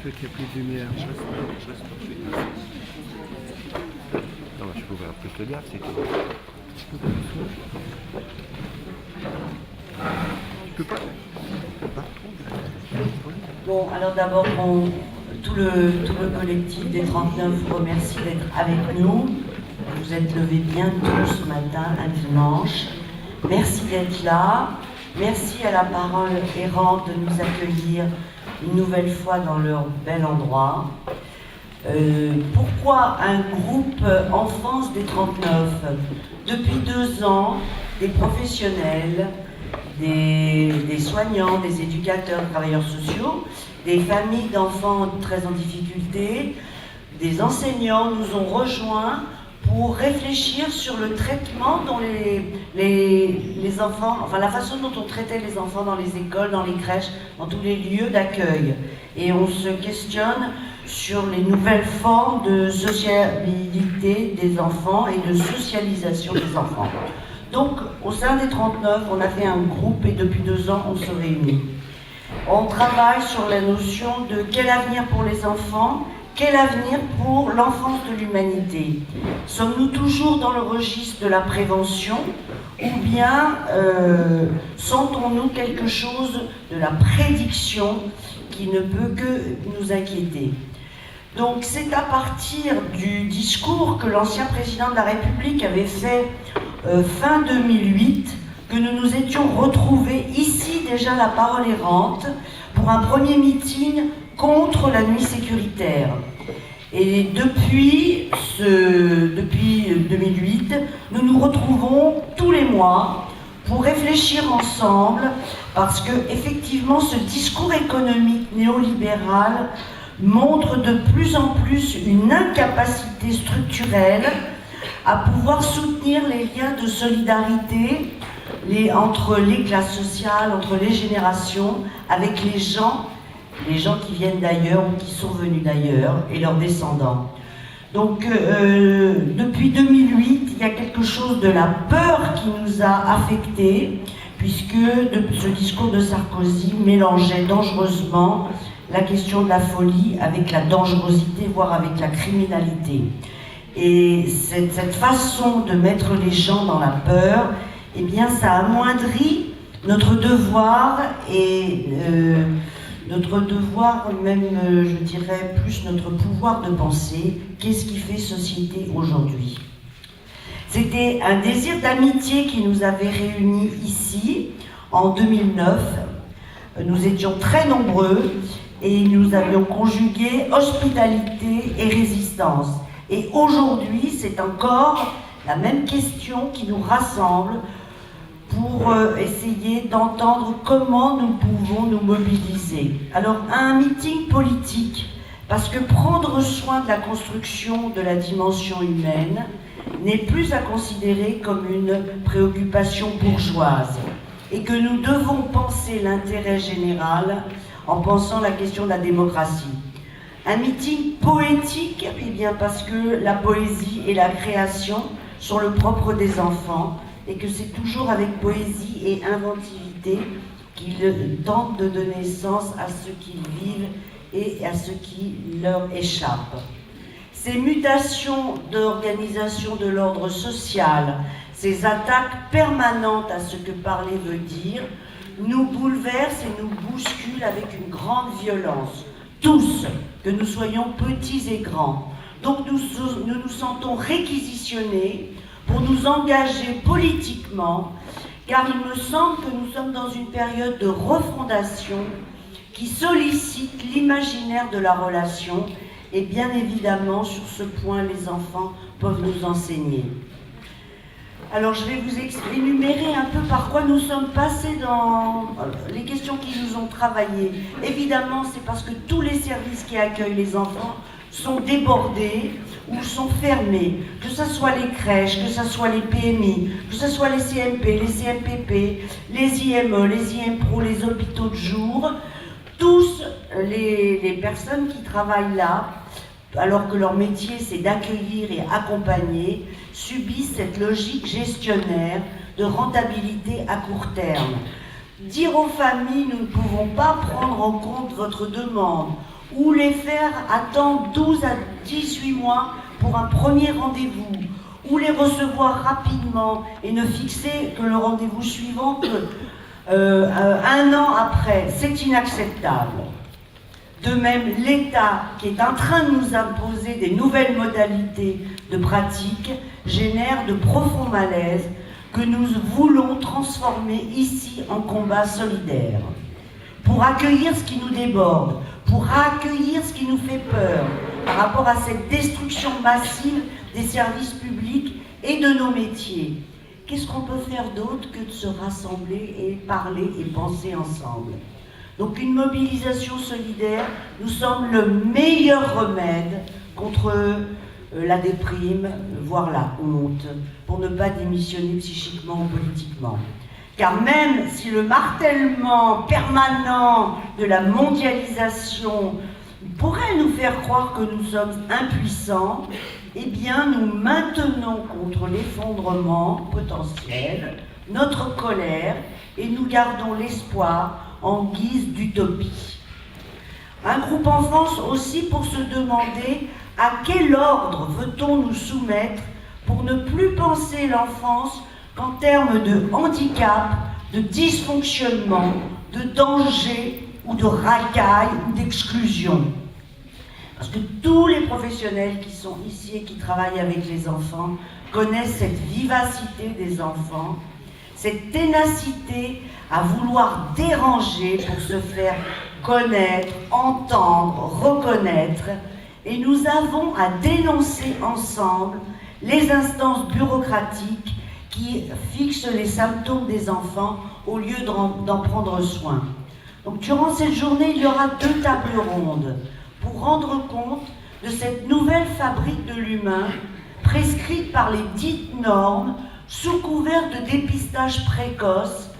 fait qu'il n'y a plus de lumière. Non, je peux ouvrir plus le gaz, c'est tout. Tu peux pas. Bon, alors d'abord, tout le collectif des 39 vous remercie d'être avec nous. Vous êtes levés bien tôt ce matin, un dimanche. Merci d'être là. Merci à la parole errante de nous accueillir une nouvelle fois dans leur bel endroit. Pourquoi un groupe Enfance des 39? Depuis 2 ans, des professionnels, des soignants, des éducateurs, des travailleurs sociaux, des familles d'enfants très en difficulté, des enseignants nous ont rejoints pour réfléchir sur le traitement dont les enfants, enfin la façon dont on traitait les enfants dans les écoles, dans les crèches, dans tous les lieux d'accueil. Et on se questionne sur les nouvelles formes de sociabilité des enfants et de socialisation des enfants. Donc, au sein des 39, on a fait un groupe et depuis 2 ans, on se réunit. On travaille sur la notion de quel avenir pour les enfants, quel avenir pour l'enfance de l'humanité. Sommes-nous toujours dans le registre de la prévention ou bien sentons-nous quelque chose de la prédiction qui ne peut que nous inquiéter? Donc c'est à partir du discours que l'ancien président de la République avait fait fin 2008 que nous nous étions retrouvés ici déjà la parole errante pour un premier meeting contre la nuit sécuritaire. Et depuis 2008, nous nous retrouvons tous les mois pour réfléchir ensemble parce que effectivement ce discours économique néolibéral montre de plus en plus une incapacité structurelle à pouvoir soutenir les liens de solidarité entre les classes sociales, entre les générations, avec les gens qui viennent d'ailleurs ou qui sont venus d'ailleurs et leurs descendants. Donc depuis 2008, il y a quelque chose de la peur qui nous a affectés, puisque ce discours de Sarkozy mélangeait dangereusement la question de la folie avec la dangerosité, voire avec la criminalité. Et cette façon de mettre les gens dans la peur, eh bien ça amoindrit notre devoir et notre devoir, même je dirais plus notre pouvoir de penser. Qu'est-ce qui fait société aujourd'hui? C'était un désir d'amitié qui nous avait réunis ici en 2009. Nous étions très nombreux et nous avions conjugué hospitalité et résistance. Et aujourd'hui, c'est encore la même question qui nous rassemble pour essayer d'entendre comment nous pouvons nous mobiliser. Alors, un meeting politique, parce que prendre soin de la construction de la dimension humaine n'est plus à considérer comme une préoccupation bourgeoise et que nous devons penser l'intérêt général en pensant la question de la démocratie. Un meeting poétique, eh bien parce que la poésie et la création sont le propre des enfants et que c'est toujours avec poésie et inventivité qu'ils tentent de donner sens à ce qu'ils vivent et à ce qui leur échappe. Ces mutations d'organisation de l'ordre social, ces attaques permanentes à ce que parler veut dire, nous bouleversent et nous bousculent avec une grande violence. Tous, que nous soyons petits et grands. Donc nous nous sentons réquisitionnés pour nous engager politiquement, car il me semble que nous sommes dans une période de refondation qui sollicite l'imaginaire de la relation, et bien évidemment, sur ce point, les enfants peuvent nous enseigner. Alors je vais vous énumérer un peu par quoi nous sommes passés dans les questions qui nous ont travaillé. Évidemment, c'est parce que tous les services qui accueillent les enfants sont débordés ou sont fermés, que ce soit les crèches, que ce soit les PMI, que ce soit les CMP, les CMPP, les IME, les IMPRO, les hôpitaux de jour, tous les personnes qui travaillent là, alors que leur métier c'est d'accueillir et accompagner, subissent cette logique gestionnaire de rentabilité à court terme. Dire aux familles, nous ne pouvons pas prendre en compte votre demande, ou les faire attendre 12 à 18 mois pour un premier rendez-vous, ou les recevoir rapidement et ne fixer que le rendez-vous suivant que un an après, c'est inacceptable. De même, l'État, qui est en train de nous imposer des nouvelles modalités de pratique, génère de profonds malaises que nous voulons transformer ici en combat solidaire. Pour accueillir ce qui nous déborde, pour accueillir ce qui nous fait peur par rapport à cette destruction massive des services publics et de nos métiers. Qu'est-ce qu'on peut faire d'autre que de se rassembler et parler et penser ensemble? Donc une mobilisation solidaire nous semble le meilleur remède contre la déprime, voire la honte, pour ne pas démissionner psychiquement ou politiquement. Car même si le martèlement permanent de la mondialisation pourrait nous faire croire que nous sommes impuissants, eh bien nous maintenons contre l'effondrement potentiel notre colère et nous gardons l'espoir en guise d'utopie. Un groupe enfance aussi pour se demander à quel ordre veut-on nous soumettre pour ne plus penser l'enfance qu'en termes de handicap, de dysfonctionnement, de danger ou de racaille ou d'exclusion. Parce que tous les professionnels qui sont ici et qui travaillent avec les enfants connaissent cette vivacité des enfants, cette ténacité à vouloir déranger pour se faire connaître, entendre, reconnaître. Et nous avons à dénoncer ensemble les instances bureaucratiques qui fixent les symptômes des enfants au lieu d'en prendre soin. Donc durant cette journée, il y aura 2 tables rondes pour rendre compte de cette nouvelle fabrique de l'humain prescrite par les dites normes sous couvert de dépistage précoce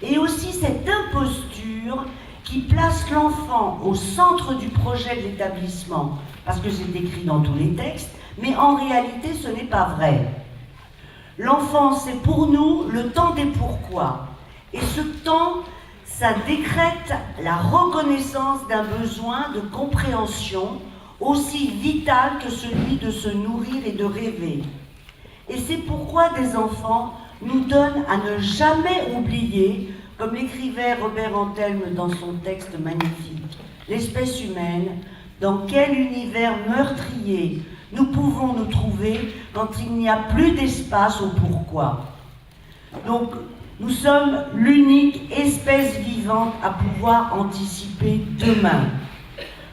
et aussi cette imposture qui place l'enfant au centre du projet de l'établissement parce que c'est écrit dans tous les textes, mais en réalité ce n'est pas vrai. L'enfance, c'est pour nous le temps des pourquoi. Et ce temps, ça décrète la reconnaissance d'un besoin de compréhension aussi vital que celui de se nourrir et de rêver. Et c'est pourquoi des enfants nous donnent à ne jamais oublier, comme l'écrivait Robert Antelme dans son texte magnifique, l'espèce humaine, dans quel univers meurtrier nous pouvons nous trouver quand il n'y a plus d'espace au pourquoi. Donc, nous sommes l'unique espèce vivante à pouvoir anticiper demain.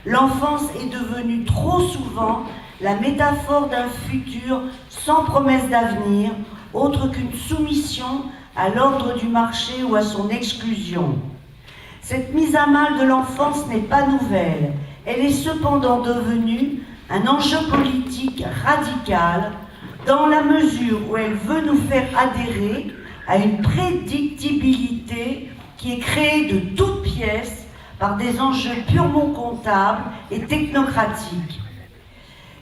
L'enfance est devenue trop souvent la métaphore d'un futur sans promesse d'avenir, autre qu'une soumission à l'ordre du marché ou à son exclusion. Cette mise à mal de l'enfance n'est pas nouvelle. Elle est cependant devenue un enjeu politique radical dans la mesure où elle veut nous faire adhérer à une prédictibilité qui est créée de toutes pièces par des enjeux purement comptables et technocratiques.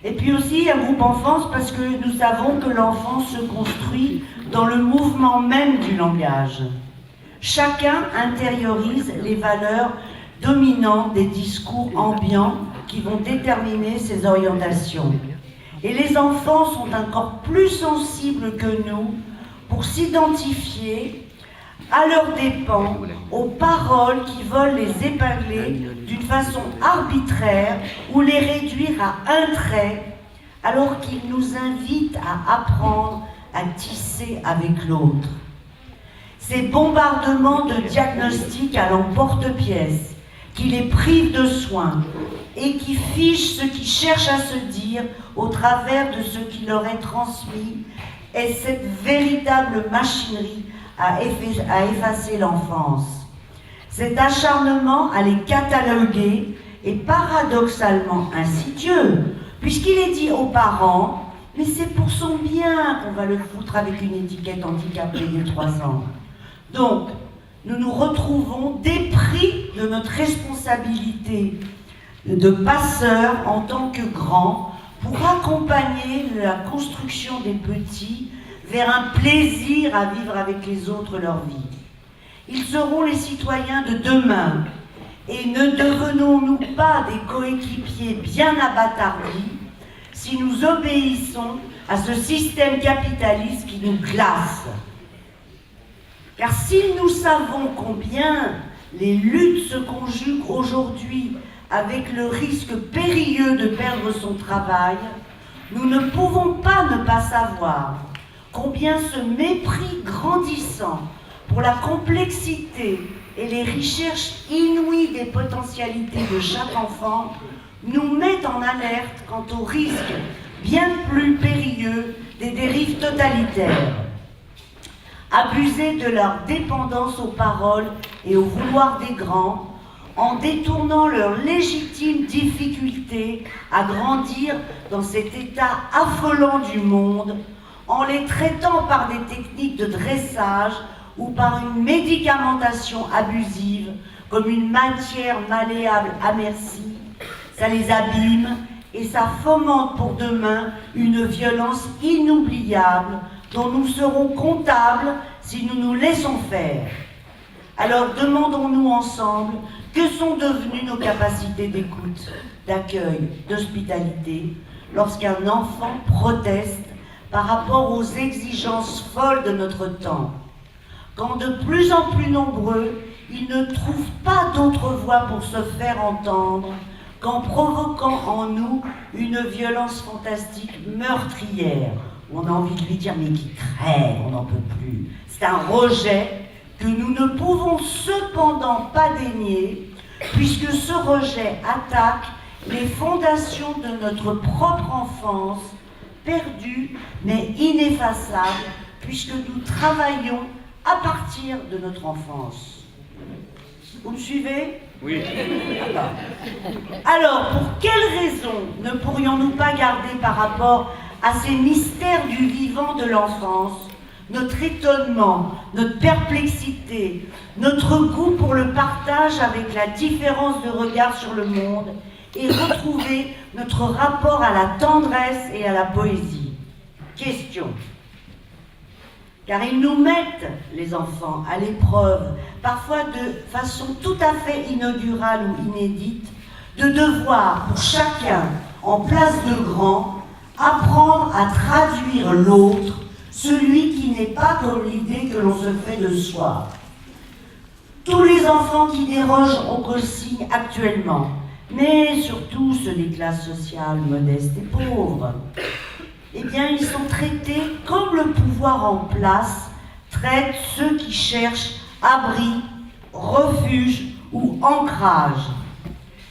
Et puis aussi un groupe enfance parce que nous savons que l'enfant se construit dans le mouvement même du langage. Chacun intériorise les valeurs dominantes des discours ambiants qui vont déterminer ses orientations. Et les enfants sont encore plus sensibles que nous pour s'identifier à leurs dépens aux paroles qui veulent les épingler d'une façon arbitraire ou les réduire à un trait, alors qu'ils nous invitent à apprendre à tisser avec l'autre. Ces bombardements de diagnostics à l'emporte-pièce qui les privent de soins et qui fichent ce qu'ils cherchent à se dire au travers de ce qui leur est transmis est cette véritable machinerie à effacer l'enfance. Cet acharnement à les cataloguer est paradoxalement insidieux, puisqu'il est dit aux parents « mais c'est pour son bien qu'on va le foutre avec une étiquette handicapée de 3 ans ». Donc, nous nous retrouvons dépris de notre responsabilité de passeurs en tant que grands pour accompagner la construction des petits vers un plaisir à vivre avec les autres leur vie. Ils seront les citoyens de demain Et ne devenons-nous pas des coéquipiers bien abattardis si nous obéissons à ce système capitaliste qui nous glace? Car si nous savons combien les luttes se conjuguent aujourd'hui avec le risque périlleux de perdre son travail, nous ne pouvons pas ne pas savoir combien ce mépris grandissant pour la complexité et les recherches inouïes des potentialités de chaque enfant nous met en alerte quant aux risques bien plus périlleux des dérives totalitaires. Abuser de leur dépendance aux paroles et au vouloir des grands, en détournant leur légitime difficulté à grandir dans cet état affolant du monde, en les traitant par des techniques de dressage ou par une médicamentation abusive comme une matière malléable à merci, ça les abîme et ça fomente pour demain une violence inoubliable dont nous serons comptables si nous nous laissons faire. Alors demandons-nous ensemble que sont devenues nos capacités d'écoute, d'accueil, d'hospitalité lorsqu'un enfant proteste par rapport aux exigences folles de notre temps, quand de plus en plus nombreux, ils ne trouvent pas d'autre voie pour se faire entendre qu'en provoquant en nous une violence fantastique meurtrière. On a envie de lui dire, mais qui crève, on n'en peut plus. C'est un rejet que nous ne pouvons cependant pas dénier, puisque ce rejet attaque les fondations de notre propre enfance, perdue mais ineffaçable, puisque nous travaillons à partir de notre enfance. Vous me suivez? Oui. Alors, pour quelles raisons ne pourrions-nous pas garder par rapport à ces mystères du vivant de l'enfance notre étonnement, notre perplexité, notre goût pour le partage avec la différence de regard sur le monde et retrouver notre rapport à la tendresse et à la poésie? Question. Car ils nous mettent, les enfants, à l'épreuve, parfois de façon tout à fait inaugurale ou inédite, de devoir, pour chacun, en place de grand, apprendre à traduire l'autre, celui qui n'est pas comme l'idée que l'on se fait de soi. Tous les enfants qui dérogent aux consignes actuellement, mais surtout ceux des classes sociales modestes et pauvres, eh bien, ils sont traités comme le pouvoir en place traite ceux qui cherchent abri, refuge ou ancrage.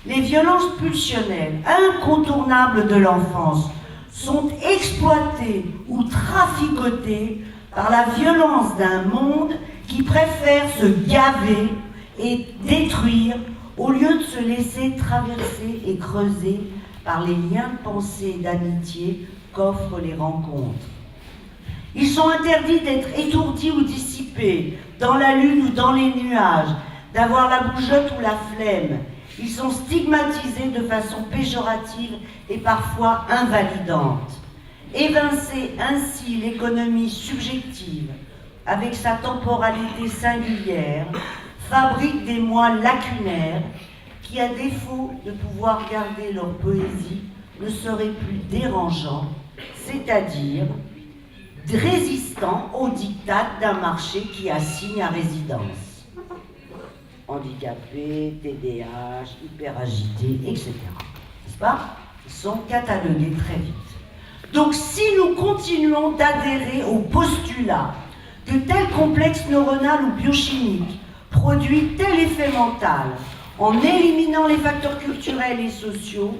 Les violences pulsionnelles incontournables de l'enfance sont exploitées ou traficotées par la violence d'un monde qui préfère se gaver et détruire au lieu de se laisser traverser et creuser par les liens de pensée et d'amitié qu'offrent les rencontres. Ils sont interdits d'être étourdis ou dissipés, dans la lune ou dans les nuages, d'avoir la bougeotte ou la flemme. Ils sont stigmatisés de façon péjorative et parfois invalidante. Évincer ainsi l'économie subjective, avec sa temporalité singulière, fabrique des moi lacunaires qui, à défaut de pouvoir garder leur poésie, ne seraient plus dérangeants, c'est-à-dire résistants aux diktats d'un marché qui assigne à résidence. Handicapés, TDAH, hyperagités, etc. N'est-ce pas? Ils sont catalogués très vite. Donc si nous continuons d'adhérer au postulat que tel complexe neuronal ou biochimique produit tel effet mental, en éliminant les facteurs culturels et sociaux,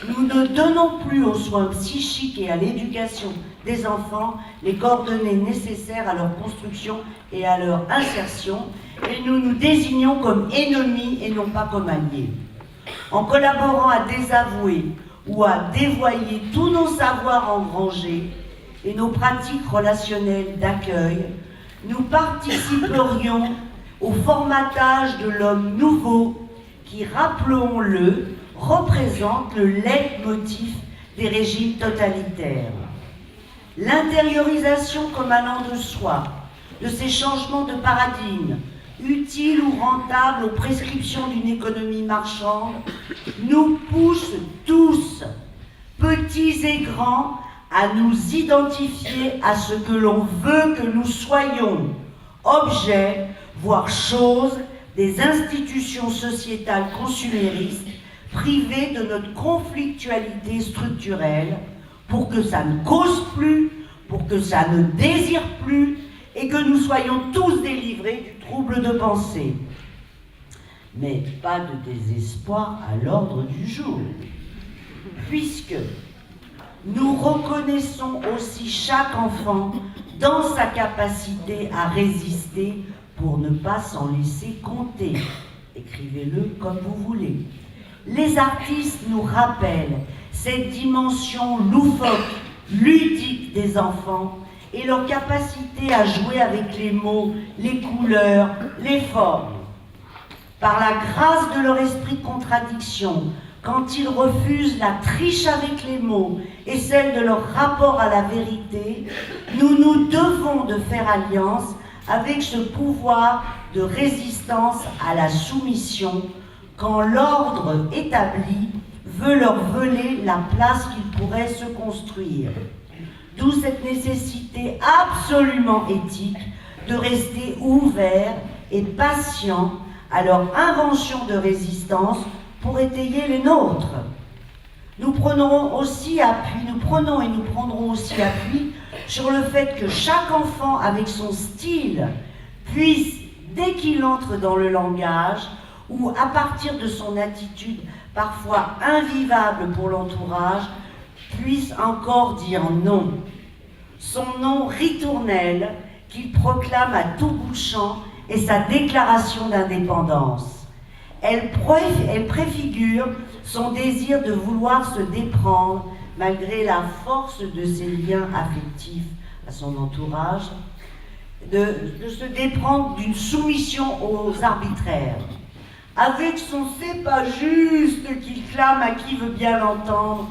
nous ne donnons plus aux soins psychiques et à l'éducation des enfants les coordonnées nécessaires à leur construction et à leur insertion, et nous nous désignons comme ennemis et non pas comme alliés. En collaborant à désavouer ou à dévoyer tous nos savoirs engrangés et nos pratiques relationnelles d'accueil, nous participerions au formatage de l'homme nouveau qui, rappelons-le, représente le leitmotiv des régimes totalitaires. L'intériorisation comme allant de soi, de ces changements de paradigme, utile ou rentable aux prescriptions d'une économie marchande, nous pousse tous, petits et grands, à nous identifier à ce que l'on veut que nous soyons, objets, voire choses, des institutions sociétales consuméristes, privées de notre conflictualité structurelle, pour que ça ne cause plus, pour que ça ne désire plus, et que nous soyons tous délivrés du trouble de pensée. Mais pas de désespoir à l'ordre du jour, puisque nous reconnaissons aussi chaque enfant dans sa capacité à résister pour ne pas s'en laisser compter. Écrivez-le comme vous voulez. Les artistes nous rappellent cette dimension loufoque, ludique des enfants et leur capacité à jouer avec les mots, les couleurs, les formes. Par la grâce de leur esprit de contradiction, quand ils refusent la triche avec les mots et celle de leur rapport à la vérité, nous nous devons de faire alliance avec ce pouvoir de résistance à la soumission quand l'ordre établi veut leur voler la place qu'ils pourraient se construire. D'où cette nécessité absolument éthique de rester ouverts et patients à leur invention de résistance pour étayer les nôtres. Nous prenons et nous prendrons aussi appui sur le fait que chaque enfant, avec son style, puisse, dès qu'il entre dans le langage, ou à partir de son attitude parfois invivable pour l'entourage, puisse encore dire non. Son nom ritournel qu'il proclame à tout bout de champ est sa déclaration d'indépendance. Elle préfigure son désir de vouloir se déprendre, malgré la force de ses liens affectifs à son entourage, de se déprendre d'une soumission aux arbitraires. Avec son « c'est pas juste » qu'il clame à qui veut bien l'entendre,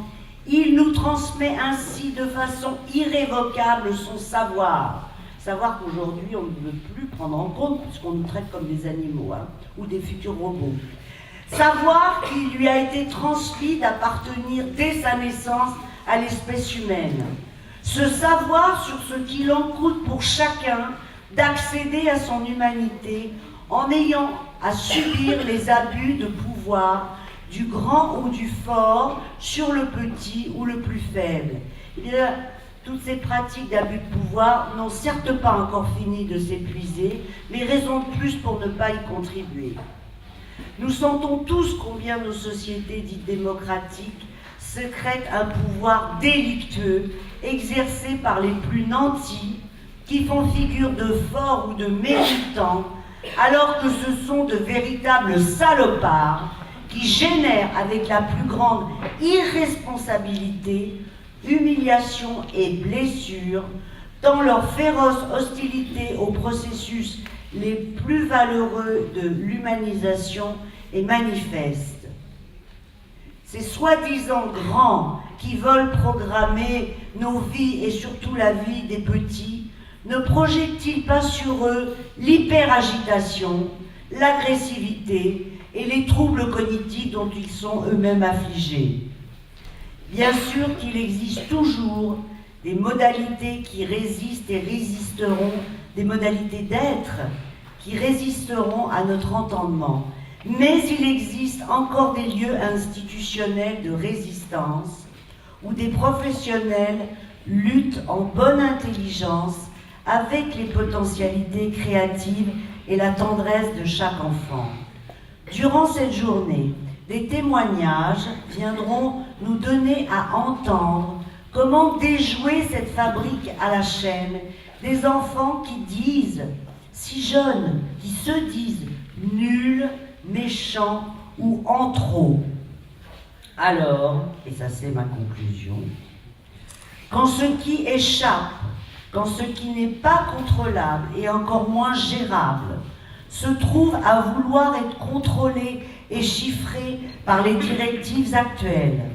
il nous transmet ainsi de façon irrévocable son savoir. Savoir qu'aujourd'hui on ne veut plus prendre en compte puisqu'on nous traite comme des animaux ou des futurs robots. Savoir qui lui a été transmis d'appartenir dès sa naissance à l'espèce humaine. Ce savoir sur ce qu'il en coûte pour chacun d'accéder à son humanité en ayant à subir les abus de pouvoir du grand ou du fort sur le petit ou le plus faible. Toutes ces pratiques d'abus de pouvoir n'ont certes pas encore fini de s'épuiser, mais raison de plus pour ne pas y contribuer. Nous sentons tous combien nos sociétés dites démocratiques sécrètent un pouvoir délictueux exercé par les plus nantis qui font figure de forts ou de méritants, alors que ce sont de véritables salopards qui génèrent avec la plus grande irresponsabilité humiliation et blessures, tant leur féroce hostilité aux processus les plus valeureux de l'humanisation est manifeste. Ces soi-disant grands qui veulent programmer nos vies et surtout la vie des petits ne projettent-ils pas sur eux l'hyperagitation, l'agressivité et les troubles cognitifs dont ils sont eux-mêmes affligés? Bien sûr qu'il existe toujours des modalités qui résistent et résisteront, des modalités d'être qui résisteront à notre entendement. Mais il existe encore des lieux institutionnels de résistance où des professionnels luttent en bonne intelligence avec les potentialités créatives et la tendresse de chaque enfant. Durant cette journée, des témoignages viendront nous donner à entendre comment déjouer cette fabrique à la chaîne des enfants qui disent, si jeunes, qui se disent nuls, méchants ou en trop. Alors, et ça c'est ma conclusion, quand ce qui échappe, quand ce qui n'est pas contrôlable et encore moins gérable se trouve à vouloir être contrôlé et chiffré par les directives actuelles,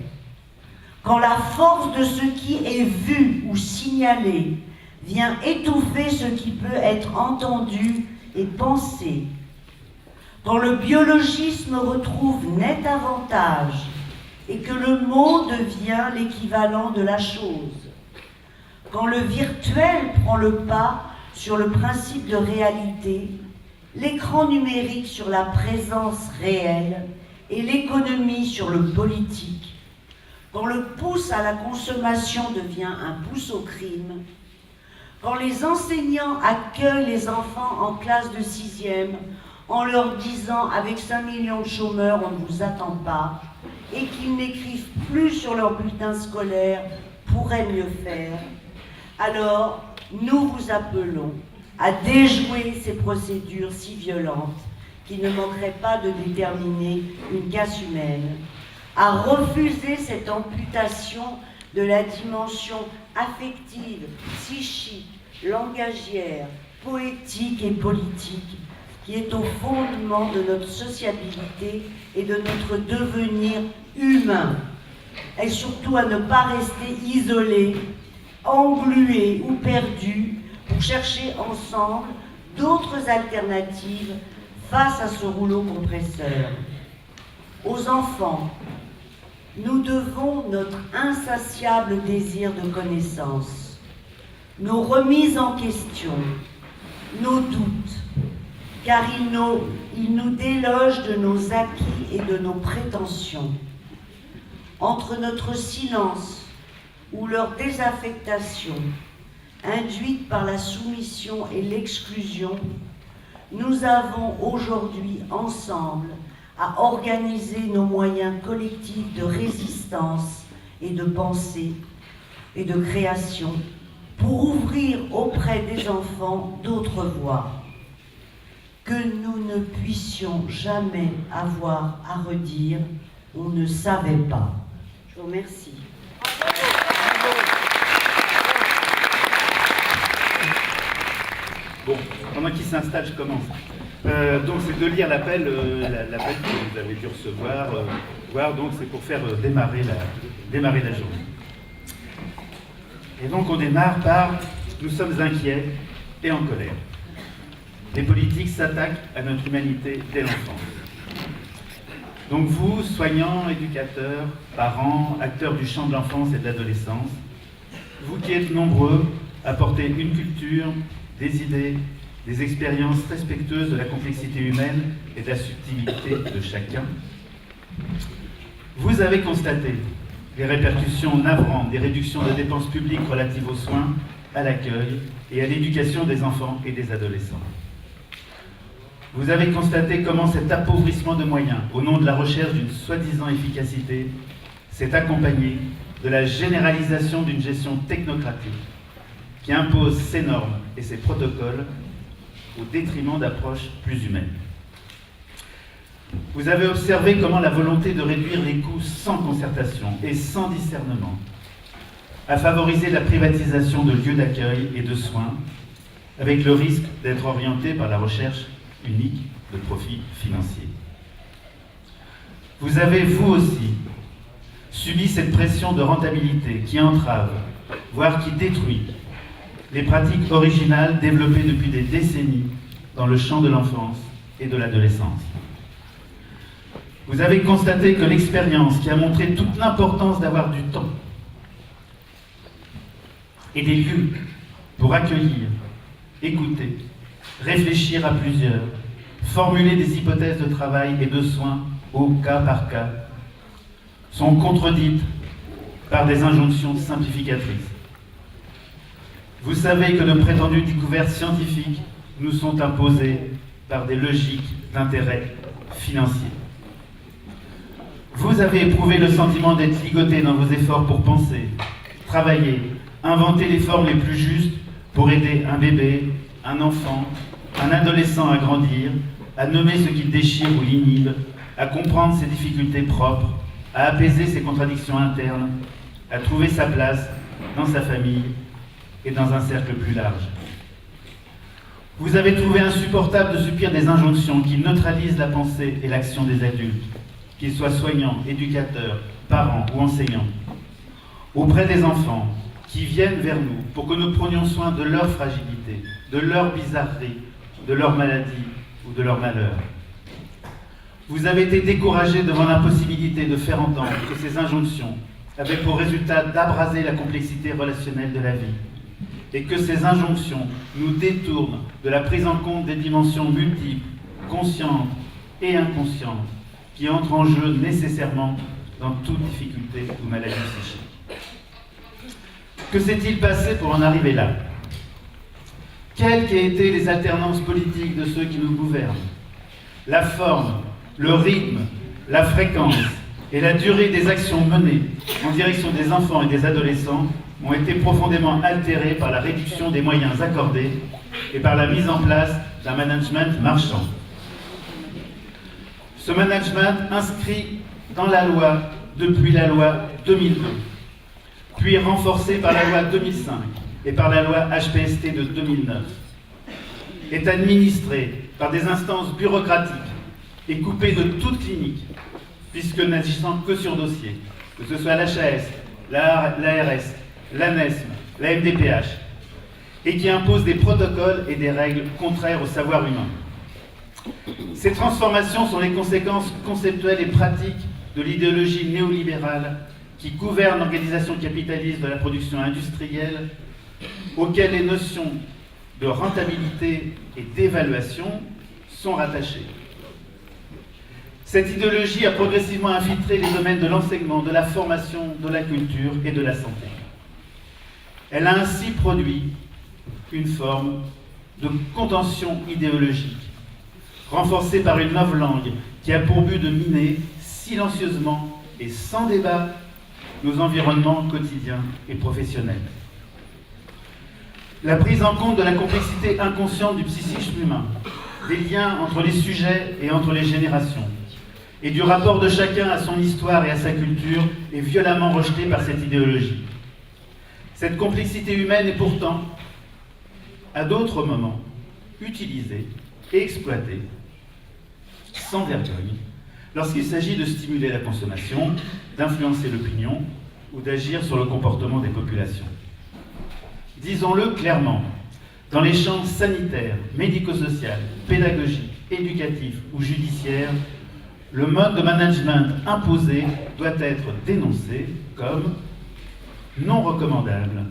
quand la force de ce qui est vu ou signalé vient étouffer ce qui peut être entendu et pensé, quand le biologisme retrouve net avantage et que le mot devient l'équivalent de la chose, quand le virtuel prend le pas sur le principe de réalité, l'écran numérique sur la présence réelle et l'économie sur le politique, quand le pouce à la consommation devient un pouce au crime, quand les enseignants accueillent les enfants en classe de 6e en leur disant « avec 5 millions de chômeurs, on ne vous attend pas » et qu'ils n'écrivent plus sur leur bulletin scolaire « pourrait mieux faire », alors nous vous appelons à déjouer ces procédures si violentes qui ne manqueraient pas de déterminer une casse humaine, à refuser cette amputation de la dimension affective, psychique, langagière, poétique et politique qui est au fondement de notre sociabilité et de notre devenir humain, et surtout à ne pas rester isolés, englués ou perdus pour chercher ensemble d'autres alternatives face à ce rouleau compresseur. Aux enfants, nous devons notre insatiable désir de connaissance, nos remises en question, nos doutes, car ils nous délogent de nos acquis et de nos prétentions. Entre notre silence ou leur désaffectation, induite par la soumission et l'exclusion, nous avons aujourd'hui ensemble à organiser nos moyens collectifs de résistance et de pensée et de création pour ouvrir auprès des enfants d'autres voies que nous ne puissions jamais avoir à redire « on ne savait pas ». Je vous remercie. Bon, pendant qu'il s'installe, je commence. Donc c'est de lire l'appel que vous avez dû recevoir, donc c'est pour faire démarrer la journée. Et donc on démarre par « Nous sommes inquiets et en colère ». Les politiques s'attaquent à notre humanité dès l'enfance. Donc vous, soignants, éducateurs, parents, acteurs du champ de l'enfance et de l'adolescence, vous qui êtes nombreux à porter une culture, des idées, des expériences respectueuses de la complexité humaine et de la subtilité de chacun, vous avez constaté les répercussions navrantes des réductions de dépenses publiques relatives aux soins, à l'accueil et à l'éducation des enfants et des adolescents. Vous avez constaté comment cet appauvrissement de moyens, au nom de la recherche d'une soi-disant efficacité, s'est accompagné de la généralisation d'une gestion technocratique qui impose ses normes et ses protocoles au détriment d'approches plus humaines. Vous avez observé comment la volonté de réduire les coûts sans concertation et sans discernement a favorisé la privatisation de lieux d'accueil et de soins, avec le risque d'être orienté par la recherche unique de profit financier. Vous avez, vous aussi, subi cette pression de rentabilité qui entrave, voire qui détruit, les pratiques originales développées depuis des décennies dans le champ de l'enfance et de l'adolescence. Vous avez constaté que l'expérience qui a montré toute l'importance d'avoir du temps et des lieux pour accueillir, écouter, réfléchir à plusieurs, formuler des hypothèses de travail et de soins au cas par cas, sont contredites par des injonctions simplificatrices. Vous savez que de prétendues découvertes scientifiques nous sont imposées par des logiques d'intérêt financier. Vous avez éprouvé le sentiment d'être ligoté dans vos efforts pour penser, travailler, inventer les formes les plus justes pour aider un bébé, un enfant, un adolescent à grandir, à nommer ce qui déchire ou l'inhibe, à comprendre ses difficultés propres, à apaiser ses contradictions internes, à trouver sa place dans sa famille et dans un cercle plus large. Vous avez trouvé insupportable de subir des injonctions qui neutralisent la pensée et l'action des adultes, qu'ils soient soignants, éducateurs, parents ou enseignants, auprès des enfants qui viennent vers nous pour que nous prenions soin de leur fragilité, de leur bizarrerie, de leur maladie ou de leur malheur. Vous avez été découragés devant l'impossibilité de faire entendre que ces injonctions avaient pour résultat d'abraser la complexité relationnelle de la vie, et que ces injonctions nous détournent de la prise en compte des dimensions multiples, conscientes et inconscientes, qui entrent en jeu nécessairement dans toute difficulté ou maladie psychique. Que s'est-il passé pour en arriver là? Quelles qu'aient été les alternances politiques de ceux qui nous gouvernent? La forme, le rythme, la fréquence et la durée des actions menées en direction des enfants et des adolescents ont été profondément altérées par la réduction des moyens accordés et par la mise en place d'un management marchand. Ce management inscrit dans la loi depuis la loi 2002, puis renforcé par la loi 2005 et par la loi HPST de 2009, est administré par des instances bureaucratiques et coupé de toute clinique, puisque n'agissant que sur dossier, que ce soit l'HAS, l'ARS, l'ANESM, la MDPH, et qui impose des protocoles et des règles contraires au savoir humain. Ces transformations sont les conséquences conceptuelles et pratiques de l'idéologie néolibérale qui gouverne l'organisation capitaliste de la production industrielle, auxquelles les notions de rentabilité et d'évaluation sont rattachées. Cette idéologie a progressivement infiltré les domaines de l'enseignement, de la formation, de la culture et de la santé. Elle a ainsi produit une forme de contention idéologique, renforcée par une novlangue qui a pour but de miner silencieusement et sans débat nos environnements quotidiens et professionnels. La prise en compte de la complexité inconsciente du psychisme humain, des liens entre les sujets et entre les générations, et du rapport de chacun à son histoire et à sa culture est violemment rejetée par cette idéologie. Cette complexité humaine est pourtant, à d'autres moments, utilisée et exploitée sans vergogne lorsqu'il s'agit de stimuler la consommation, d'influencer l'opinion ou d'agir sur le comportement des populations. Disons-le clairement, dans les champs sanitaires, médico-social, pédagogique, éducatif ou judiciaire, le mode de management imposé doit être dénoncé comme non recommandable.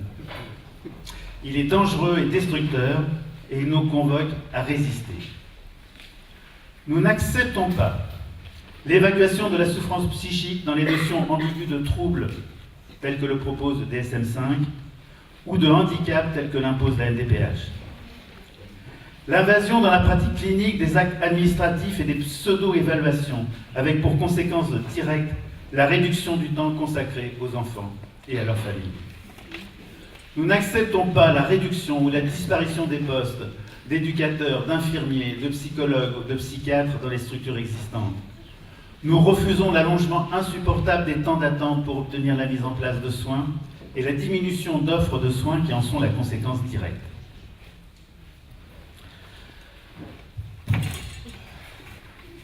Il est dangereux et destructeur et il nous convoque à résister. Nous n'acceptons pas l'évacuation de la souffrance psychique dans les notions ambiguës de troubles, telles que le propose le DSM-5, ou de handicap, tels que l'impose la MDPH. L'invasion dans la pratique clinique des actes administratifs et des pseudo-évaluations, avec pour conséquence directe la réduction du temps consacré aux enfants et à leurs familles. Nous n'acceptons pas la réduction ou la disparition des postes d'éducateurs, d'infirmiers, de psychologues ou de psychiatres dans les structures existantes. Nous refusons l'allongement insupportable des temps d'attente pour obtenir la mise en place de soins et la diminution d'offres de soins qui en sont la conséquence directe.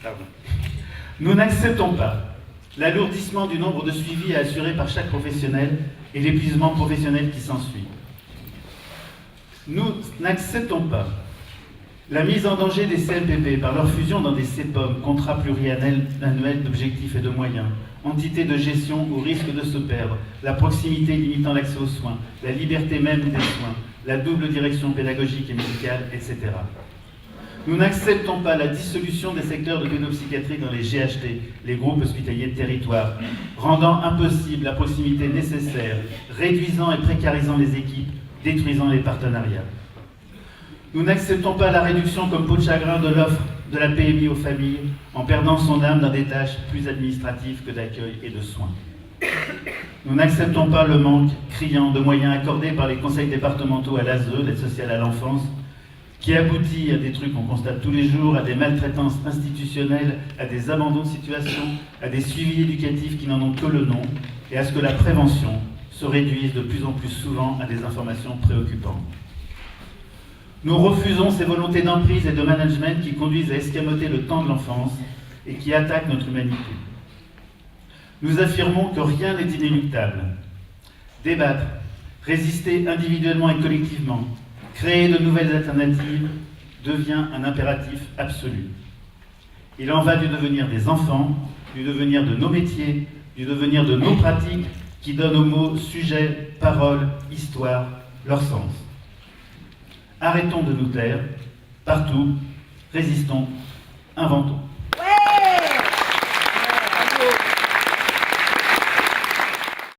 Pardon. Nous n'acceptons pas l'alourdissement du nombre de suivis à assurer par chaque professionnel et l'épuisement professionnel qui s'ensuit. Nous n'acceptons pas la mise en danger des CLPP par leur fusion dans des CEPOM, contrats pluriannuels d'objectifs et de moyens, entités de gestion au risque de se perdre, la proximité limitant l'accès aux soins, la liberté même des soins, la double direction pédagogique et médicale, etc. Nous n'acceptons pas la dissolution des secteurs de pédopsychiatrie dans les GHT, les groupes hospitaliers de territoire, rendant impossible la proximité nécessaire, réduisant et précarisant les équipes, détruisant les partenariats. Nous n'acceptons pas la réduction comme peau de chagrin de l'offre de la PMI aux familles en perdant son âme dans des tâches plus administratives que d'accueil et de soins. Nous n'acceptons pas le manque criant de moyens accordés par les conseils départementaux à l'ASE, l'aide sociale à l'enfance, qui aboutit à des trucs qu'on constate tous les jours, à des maltraitances institutionnelles, à des abandons de situation, à des suivis éducatifs qui n'en ont que le nom, et à ce que la prévention se réduise de plus en plus souvent à des informations préoccupantes. Nous refusons ces volontés d'emprise et de management qui conduisent à escamoter le temps de l'enfance et qui attaquent notre humanité. Nous affirmons que rien n'est inéluctable. Débattre, résister individuellement et collectivement, créer de nouvelles alternatives devient un impératif absolu. Il en va du devenir des enfants, du devenir de nos métiers, du devenir de nos pratiques qui donnent aux mots, sujet, parole, histoire, leur sens. Arrêtons de nous taire, partout, résistons, inventons.